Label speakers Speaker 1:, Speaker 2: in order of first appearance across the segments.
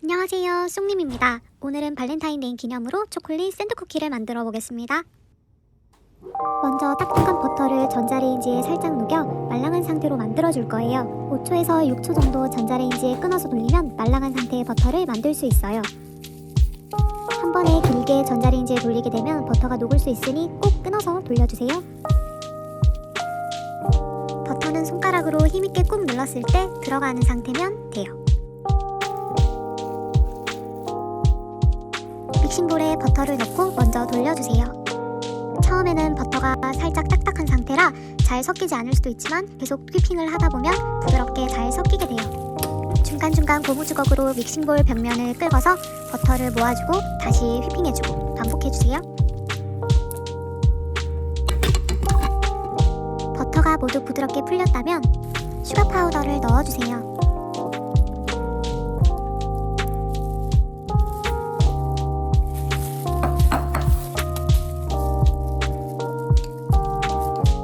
Speaker 1: 안녕하세요, 쑥님입니다. 오늘은 발렌타인데이 기념으로 초콜릿 샌드쿠키를 만들어 보겠습니다. 먼저 딱딱한 버터를 전자레인지에 살짝 녹여 말랑한 상태로 만들어 줄 거예요. 5초에서 6초 정도 전자레인지에 끊어서 돌리면 말랑한 상태의 버터를 만들 수 있어요. 한 번에 길게 전자레인지에 돌리게 되면 버터가 녹을 수 있으니 꼭 끊어서 돌려주세요. 버터는 손가락으로 힘있게 꾹 눌렀을 때 들어가는 상태면 돼요. 믹싱볼에 버터를 넣고 먼저 돌려주세요. 처음에는 버터가 살짝 딱딱한 상태라 잘 섞이지 않을 수도 있지만 계속 휘핑을 하다 보면 부드럽게 잘 섞이게 돼요. 중간중간 고무주걱으로 믹싱볼 벽면을 끌어서 버터를 모아주고 다시 휘핑해주고 반복해주세요. 버터가 모두 부드럽게 풀렸다면 슈가 파우더를 넣어주세요.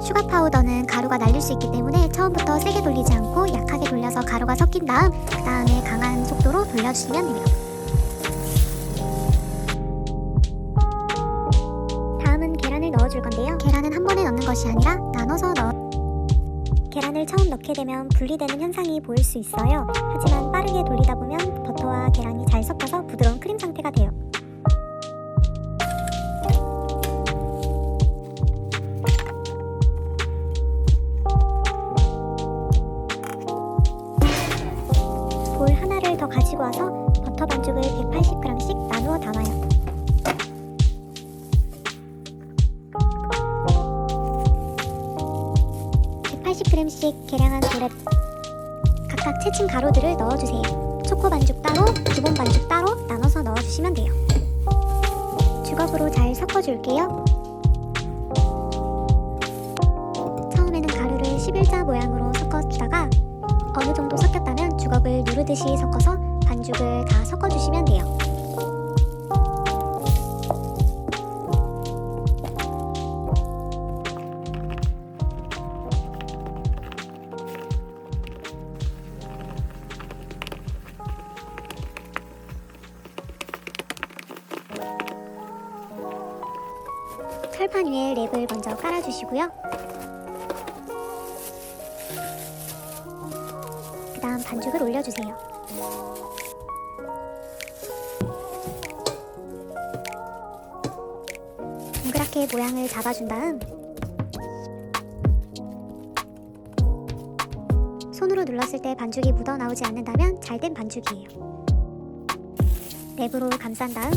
Speaker 1: 슈가 파우더는 가루가 날릴 수 있기 때문에 처음부터 세게 돌리지 않고 약하게 돌려서 가루가 섞인 다음 그 다음에 강한 속도로 돌려주시면 돼요. 다음은 계란을 넣어줄 건데요. 계란은 한 번에 넣는 것이 아니라 나눠서 계란을 처음 넣게 되면 분리되는 현상이 보일 수 있어요. 하지만 빠르게 돌리다 보면 버터와 계란이 잘 섞여서 부드러운 크림 상태가 돼요. 볼 하나를 더 가지고 와서 버터 반죽을 180g씩 나누어 담아요. 계량한 볼에 각각 채친 가루들을 넣어주세요. 초코 반죽 따로, 기본 반죽 따로 나눠서 넣어주시면 돼요. 주걱으로 잘 섞어줄게요. 처음에는 가루를 11자 모양으로 섞어주다가 어느 정도 섞였다면 주걱을 누르듯이 섞어서 반죽을 다 섞어주시면 돼요. 철판 위에 랩을 먼저 깔아주시고요. 그 다음 반죽을 올려주세요. 동그랗게 모양을 잡아준 다음 손으로 눌렀을 때 반죽이 묻어나오지 않는다면 잘된 반죽이에요. 랩으로 감싼 다음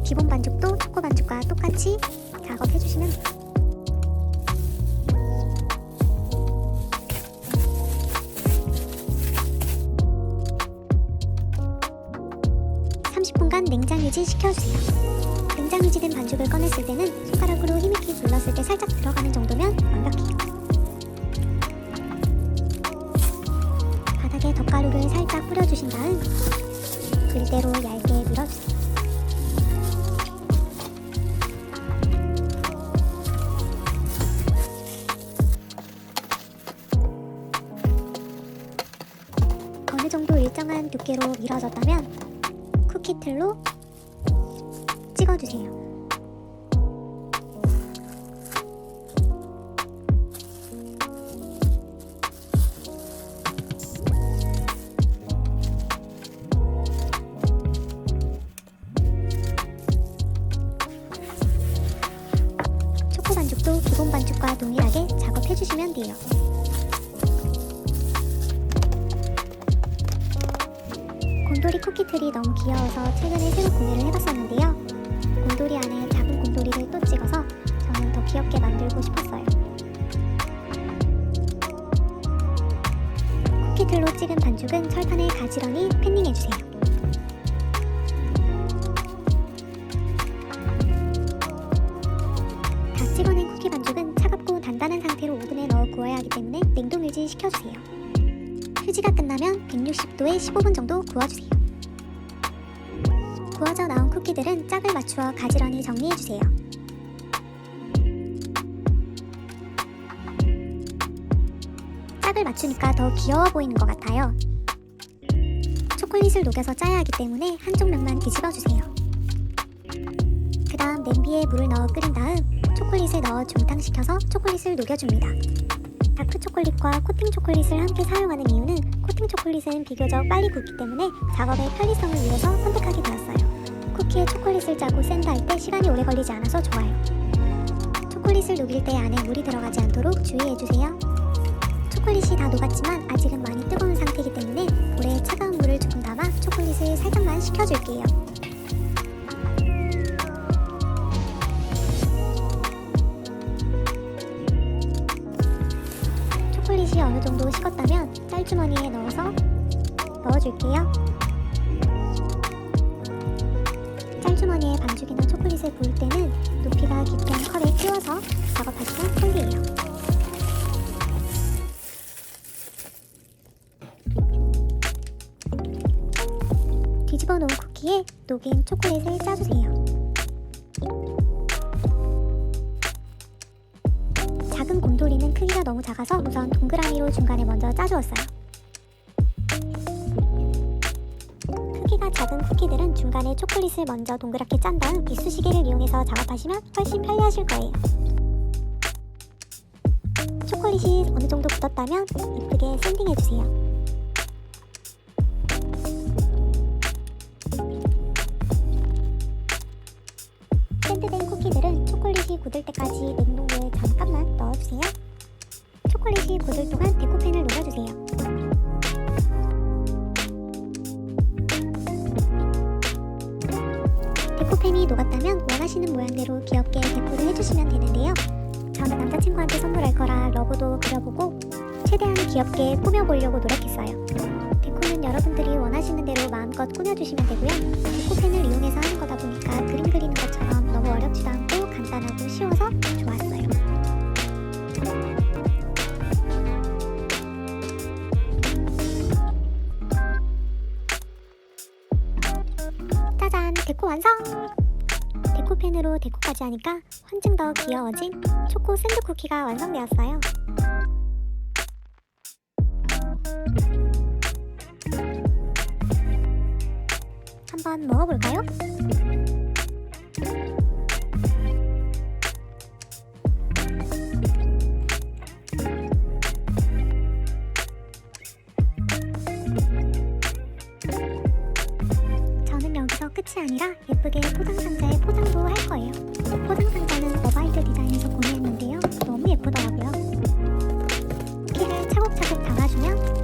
Speaker 1: 기본 반죽도 초코 반죽과 똑같이 작업해주시면 돼요. 냉장 유지 시켜주세요. 냉장 유지된 반죽을 꺼냈을 때는 손가락으로 힘있게 눌렀을 때 살짝 들어가는 정도면 완벽해요. 바닥에 덧가루를 살짝 뿌려주신 다음 글대로 얇게 밀어주세요. 어느 정도 일정한 두께로 밀어졌다면 쿠키틀로 찍어주세요. 초코 반죽도 기본 반죽과 동일하게 작업해주시면 돼요. 곰돌이 쿠키틀이 너무 귀여워서 최근에 새로 구매를 해봤었는데요. 곰돌이 안에 작은 곰돌이를 또 찍어서 저는 더 귀엽게 만들고 싶었어요. 밀리미터로 찍은 반죽은 철판에 가지런히 패닝해주세요. 다 찍어낸 쿠키 반죽은 차갑고 단단한 상태로 오븐에 넣어 구워야 하기 때문에 냉동 유지 시켜주세요. 휴지가 끝나면 160도에 15분 정도 구워주세요. 구워져 나온 쿠키들은 짝을 맞추어 가지런히 정리해주세요. 짝을 맞추니까 더 귀여워 보이는 것 같아요. 초콜릿을 녹여서 짜야 하기 때문에 한쪽 면만 뒤집어주세요. 그 다음 냄비에 물을 넣어 끓인 다음 초콜릿을 넣어 중탕시켜서 초콜릿을 녹여줍니다. 다크 초콜릿과 코팅 초콜릿을 함께 사용하는 이유는 코팅 초콜릿은 비교적 빨리 굳기 때문에 작업의 편리성을 위해서 선택하게 되었어요. 쿠키에 초콜릿을 짜고 샌드할 때 시간이 오래 걸리지 않아서 좋아요. 초콜릿을 녹일 때 안에 물이 들어가지 않도록 주의해주세요. 초콜릿이 다 녹았지만 아직은 많이 뜨거운 상태이기 때문에 볼에 차가운 물을 조금 담아 초콜릿을 살짝만 식혀줄게요. 초콜릿이 어느 정도 식었다면 짤주머니에 넣어서 넣어줄게요. 짤주머니에 반죽이나 초콜릿을 부을 때는 높이가 깊은 컵에 끼워서 작업하시면 편리해요. 뒤집어 놓은 쿠키에 녹인 초콜릿을 짜주세요. 작은 곰돌이는 크기가 너무 작아서 우선 동그라미로 중간에 먼저 짜주었어요. 크기가 작은 쿠키들은 중간에 초콜릿을 먼저 동그랗게 짠 다음 이쑤시개를 이용해서 작업하시면 훨씬 편리하실 거예요. 초콜릿이 어느 정도 굳었다면 이쁘게 샌딩해주세요. 샌드된 쿠키들은 초콜릿이 굳을 때까지 냉동고에 잠깐만 넣어주세요. 초콜릿이 굳을 동안 데코펜을 녹여주세요. 데코펜이 녹았다면 원하시는 모양대로 귀엽게 데코를 해주시면 되는데요. 저는 남자친구한테 선물할 거라 러브도 그려보고 최대한 귀엽게 꾸며보려고 노력했어요. 데코는 여러분들이 원하시는 대로 마음껏 꾸며주시면 되고요. 데코펜을 이용해서 하는 거다 보니까 그림 그리는 것처럼 너무 어렵지도 않고 간단하고 쉬워서 좋았어요. 짜잔! 데코 완성! 데코펜으로 데코까지 하니까 훨씬 더 귀여워진 초코 샌드 쿠키가 완성되었어요. 한번 먹어볼까요? 저는 여기서 끝이 아니라 예쁘게 포장상자에 포장도 할 거예요. 포장상자는 어바이드 디자인에서 구매했는데요. 너무 예쁘더라고요. 쿠키를 차곡차곡 담아주면